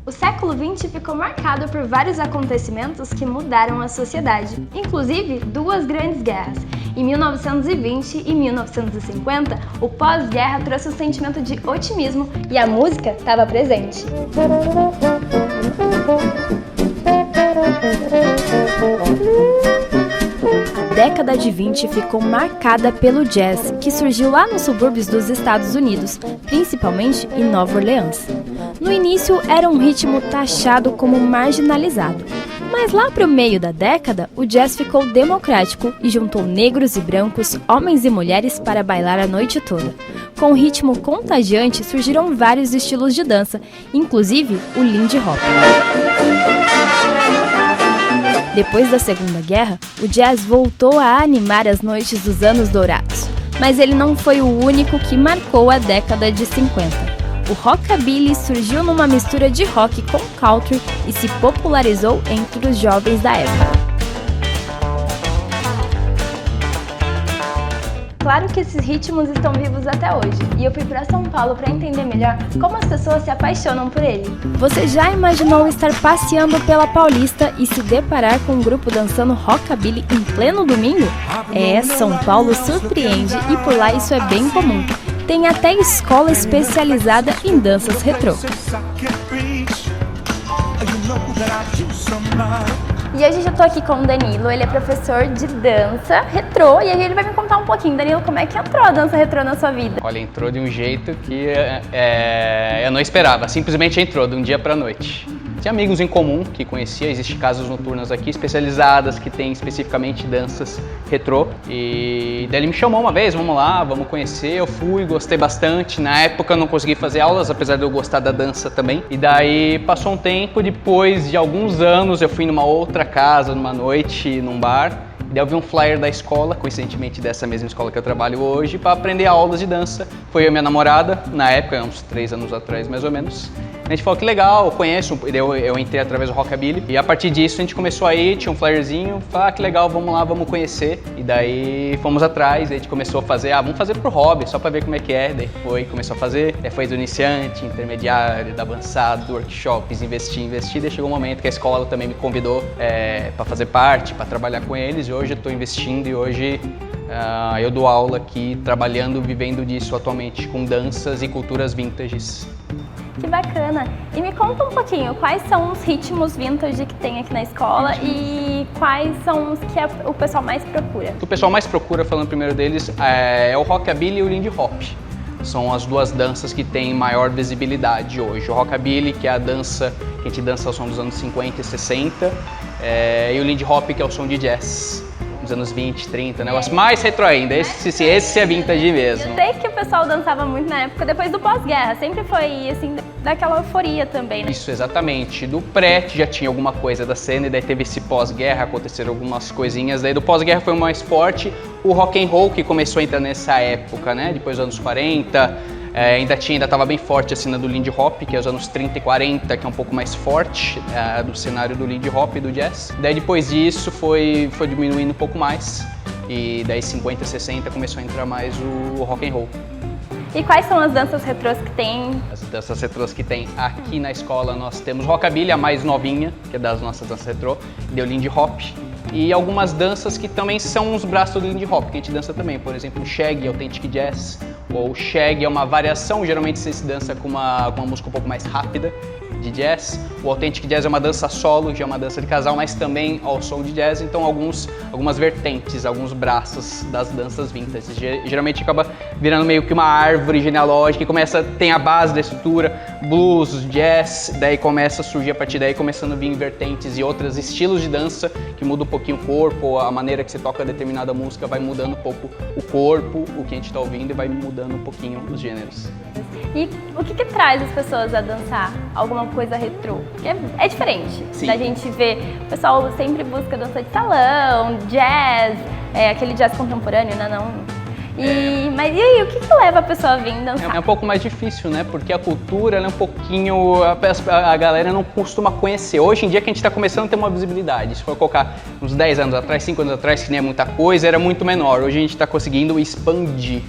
O século XX ficou marcado por vários acontecimentos que mudaram a sociedade, inclusive duas grandes guerras. Em 1920 e 1950, o pós-guerra trouxe um sentimento de otimismo e a música estava presente. A década de 20 ficou marcada pelo jazz, que surgiu lá nos subúrbios dos Estados Unidos, principalmente em Nova Orleans. No início, era um ritmo taxado como marginalizado, mas lá para o meio da década, o jazz ficou democrático e juntou negros e brancos, homens e mulheres para bailar a noite toda. Com um ritmo contagiante, surgiram vários estilos de dança, inclusive o Lindy Hop. Depois da Segunda Guerra, o jazz voltou a animar as noites dos anos dourados, mas ele não foi o único que marcou a década de 50. O rockabilly surgiu numa mistura de rock com country e se popularizou entre os jovens da época. Claro que esses ritmos estão vivos até hoje, e eu fui para São Paulo para entender melhor como as pessoas se apaixonam por ele. Você já imaginou estar passeando pela Paulista e se deparar com um grupo dançando rockabilly em pleno domingo? São Paulo surpreende e por lá isso é bem comum. Tem até escola especializada em danças retrô. E hoje eu tô aqui com o Danilo, ele é professor de dança retrô e aí ele vai me contar um pouquinho. Danilo, como é que entrou a dança retrô na sua vida? Olha, entrou de um jeito que eu não esperava, simplesmente entrou de um dia pra noite. Tinha amigos em comum que conhecia, existem casas noturnas aqui especializadas que tem especificamente danças retrô. E daí ele me chamou uma vez, vamos lá, vamos conhecer. Eu fui, gostei bastante. Na época eu não consegui fazer aulas, apesar de eu gostar da dança também. E daí passou um tempo, depois de alguns anos eu fui numa outra casa, numa noite, num bar. E daí eu vi um flyer da escola, coincidentemente dessa mesma escola que eu trabalho hoje, para aprender aulas de dança. Foi eu e minha namorada, na época, uns 3 anos atrás mais ou menos. A gente falou que legal, eu conheço, eu entrei através do rockabilly e a partir disso a gente começou a ir, tinha um flyerzinho, falou, que legal, vamos lá, vamos conhecer. E daí fomos atrás, a gente começou a fazer, vamos fazer pro hobby, só pra ver como é que é. Daí começou a fazer, foi do iniciante, intermediário, do avançado, workshops, investir, daí chegou um momento que a escola também me convidou para fazer parte, para trabalhar com eles e hoje eu tô investindo e hoje eu dou aula aqui, trabalhando, vivendo disso atualmente com danças e culturas vintages. Que bacana! E me conta um pouquinho, quais são os ritmos vintage que tem aqui na escola e quais são os que o pessoal mais procura? O que o pessoal mais procura, falando primeiro deles, é o rockabilly e o lindy hop. São as duas danças que têm maior visibilidade hoje. O rockabilly, que é a dança que a gente dança ao som dos anos 50 e 60, e o lindy hop, que é o som de jazz. Nos anos 20, 30, negócio mais retro ainda, esse é vintage mesmo. Eu sei que o pessoal dançava muito na época, depois do pós-guerra, sempre foi assim, daquela euforia também, né? Isso, exatamente. Do pré já tinha alguma coisa da cena e daí teve esse pós-guerra, aconteceram algumas coisinhas, daí do pós-guerra foi mais forte o rock and roll que começou a entrar nessa época, né? Depois dos anos 40, ainda estava bem forte a cena do Lindy Hop, que é os anos 30 e 40, que é um pouco mais forte do cenário do Lindy Hop e do jazz. Daí depois disso foi diminuindo um pouco mais e daí 50 e 60 começou a entrar mais o rock and roll. E quais são as danças retrôs que tem? As danças retrôs que tem aqui na escola nós temos rockabilly, a mais novinha, que é das nossas danças retrô, e o Lindy Hop. E algumas danças que também são os braços do Lindy Hop, que a gente dança também, por exemplo, o Shag, Authentic Jazz, ou o Shag é uma variação, geralmente se dança com uma música um pouco mais rápida de jazz. O Authentic Jazz é uma dança solo, já é uma dança de casal, mas também ao som de jazz, então algumas vertentes, alguns braços das danças vintage. Geralmente acaba virando meio que uma árvore genealógica que tem a base da estrutura, blues, jazz, daí começa a surgir a partir daí, começando a vir vertentes e outros estilos de dança que mudam um pouquinho o corpo, a maneira que você toca determinada música vai mudando um pouco o corpo, o que a gente está ouvindo e vai mudando um pouquinho os gêneros. E o que traz as pessoas a dançar alguma coisa retrô? Porque é diferente. Sim. Da gente ver, o pessoal sempre busca dança de salão, jazz, aquele jazz contemporâneo, né? Mas e aí, o que leva a pessoa a vir dançar? É um pouco mais difícil, né? Porque a cultura é um pouquinho... A galera não costuma conhecer. Hoje em dia que a gente está começando a ter uma visibilidade. Se for colocar uns 10 anos atrás, 5 anos atrás, que nem é muita coisa, era muito menor. Hoje a gente está conseguindo expandir.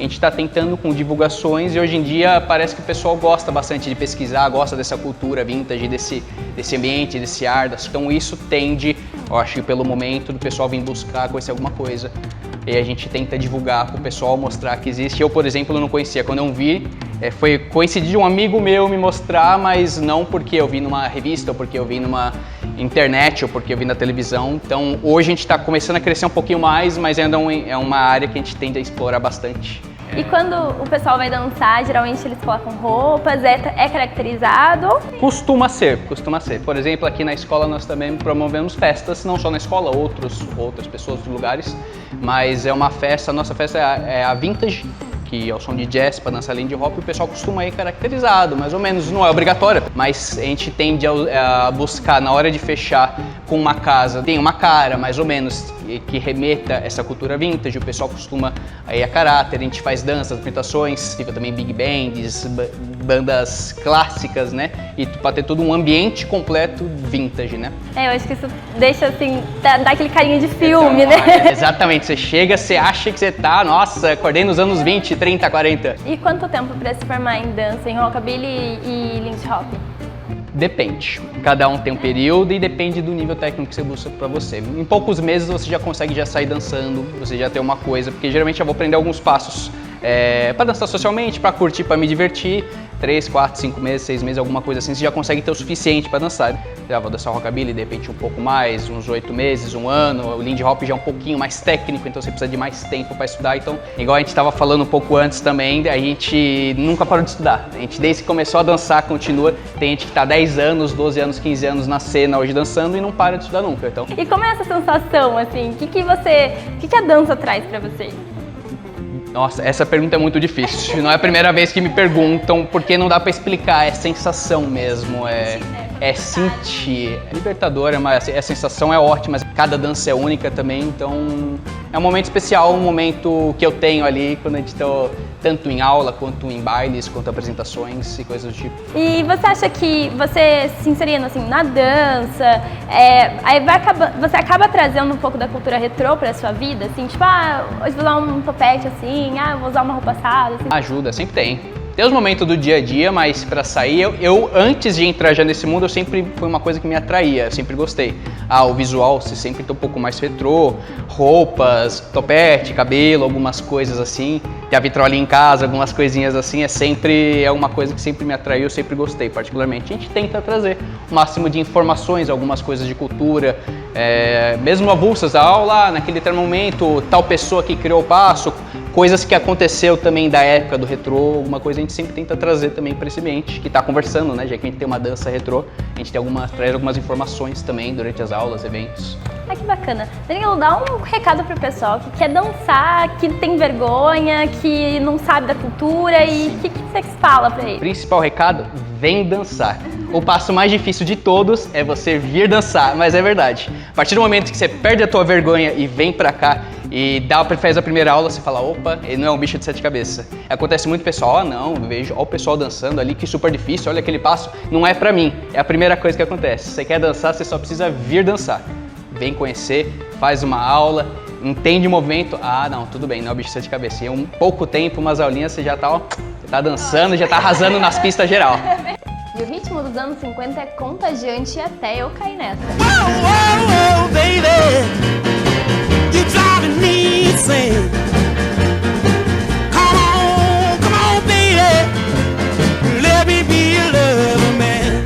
gente está tentando com divulgações e hoje em dia parece que o pessoal gosta bastante de pesquisar, gosta dessa cultura vintage, desse ambiente, desse ar. Então isso tende, eu acho que pelo momento, do pessoal vir buscar, conhecer alguma coisa. E a gente tenta divulgar para o pessoal, mostrar que existe. Eu, por exemplo, não conhecia. Quando eu vi, foi coincidir um amigo meu me mostrar, mas não porque eu vi numa revista, ou porque eu vi numa internet, ou porque eu vi na televisão. Então, hoje a gente está começando a crescer um pouquinho mais, mas ainda é uma área que a gente tende a explorar bastante. E quando o pessoal vai dançar, geralmente eles colocam roupas, é caracterizado? Costuma ser. Por exemplo, aqui na escola nós também promovemos festas, não só na escola, outras pessoas, outros lugares, mas é uma festa, a nossa festa é a Vintage, que é o som de jazz para dançar Lindy Hop, e o pessoal costuma ir caracterizado, mais ou menos, não é obrigatório, mas a gente tende a buscar, na hora de fechar com uma casa, tem uma cara, mais ou menos, que remeta essa cultura vintage, o pessoal costuma ir a caráter, a gente faz danças, apresentações, tipo também big bands, bandas clássicas, né, e para ter todo um ambiente completo vintage, né. Eu acho que isso deixa, assim, dá aquele carinho de filme, então, né. Exatamente, você chega, você acha que você tá, nossa, acordei nos anos 20, 30, 40. E quanto tempo para se formar em dança, em rockabilly e Lindy Hop? Depende. Cada um tem um período e depende do nível técnico que você busca para você. Em poucos meses você já consegue sair dançando, você já tem uma coisa, porque geralmente eu vou aprender alguns passos para dançar socialmente, para curtir, para me divertir. 3, 4, 5 meses, 6 meses, alguma coisa assim, você já consegue ter o suficiente para dançar. Já vou dançar rockabilly, de repente um pouco mais, uns 8 meses, um ano. O Lindy Hop já é um pouquinho mais técnico, então você precisa de mais tempo para estudar. Então, igual a gente estava falando um pouco antes também, a gente nunca parou de estudar. A gente, desde que começou a dançar, continua. Tem gente que está 10 anos, 12 anos, 15 anos na cena hoje dançando e não para de estudar nunca. Então. E como é essa sensação, assim? O que a dança traz para você? Nossa, essa pergunta é muito difícil. Não é a primeira vez que me perguntam, porque não dá pra explicar, é sensação mesmo, é sentir. É libertador, mas a sensação é ótima, cada dança é única também, então é um momento especial, um momento que eu tenho ali quando a gente tá tanto em aula, quanto em bailes, quanto apresentações e coisas do tipo. E você acha que você se inserindo assim na dança, você acaba trazendo um pouco da cultura retrô pra sua vida? Assim, tipo, hoje vou usar um topete assim, vou usar uma roupa assada, assim. Ajuda, sempre tem. Tem os momentos do dia a dia, mas pra sair, eu antes de entrar já nesse mundo, eu sempre foi uma coisa que me atraía, eu sempre gostei. O visual, você sempre tem um pouco mais retrô, roupas, topete, cabelo, algumas coisas assim. Tem a vitrolinha em casa, algumas coisinhas assim, é uma coisa que sempre me atraiu, eu sempre gostei particularmente. A gente tenta trazer o máximo de informações, algumas coisas de cultura, mesmo avulsas, lá naquele momento, tal pessoa que criou o passo, coisas que aconteceu também da época do retrô, alguma coisa a gente sempre tenta trazer também para esse ambiente que está conversando, né? Já que a gente tem uma dança retrô, a gente traz algumas informações também durante as aulas, eventos. Que bacana. Danilo, dá um recado pro pessoal que quer dançar, que tem vergonha, que não sabe da cultura e o que você fala para ele? Principal recado, vem dançar. O passo mais difícil de todos é você vir dançar, mas é verdade. A partir do momento que você perde a tua vergonha e vem pra cá e faz a primeira aula, você fala, opa, ele não é um bicho de 7 cabeças. Acontece muito pessoal, não, eu vejo o pessoal dançando ali, que super difícil, olha aquele passo, não é pra mim. É a primeira coisa que acontece. Se você quer dançar, você só precisa vir dançar. Vem conhecer, faz uma aula, entende o movimento, não, tudo bem, não é um bicho de 7 cabeças. Em um pouco tempo, umas aulinhas, você já tá dançando, já tá arrasando nas pistas geral. E o ritmo dos anos 50 é contagiante até eu cair nessa. Oh, baby, you're driving me insane. Come on, baby, let me be your lover, man.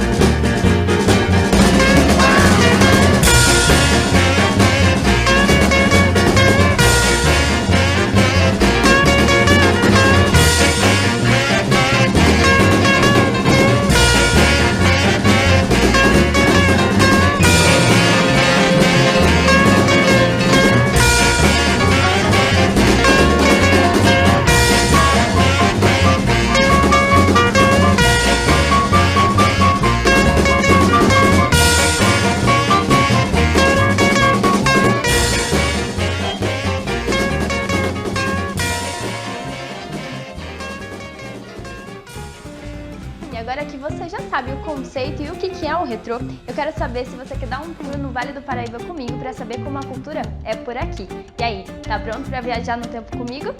E agora que você já sabe o conceito e o que é o retrô, eu quero saber se você quer dar um pulo no Vale do Paraíba comigo para saber como a cultura é por aqui. E aí, tá pronto para viajar no tempo comigo?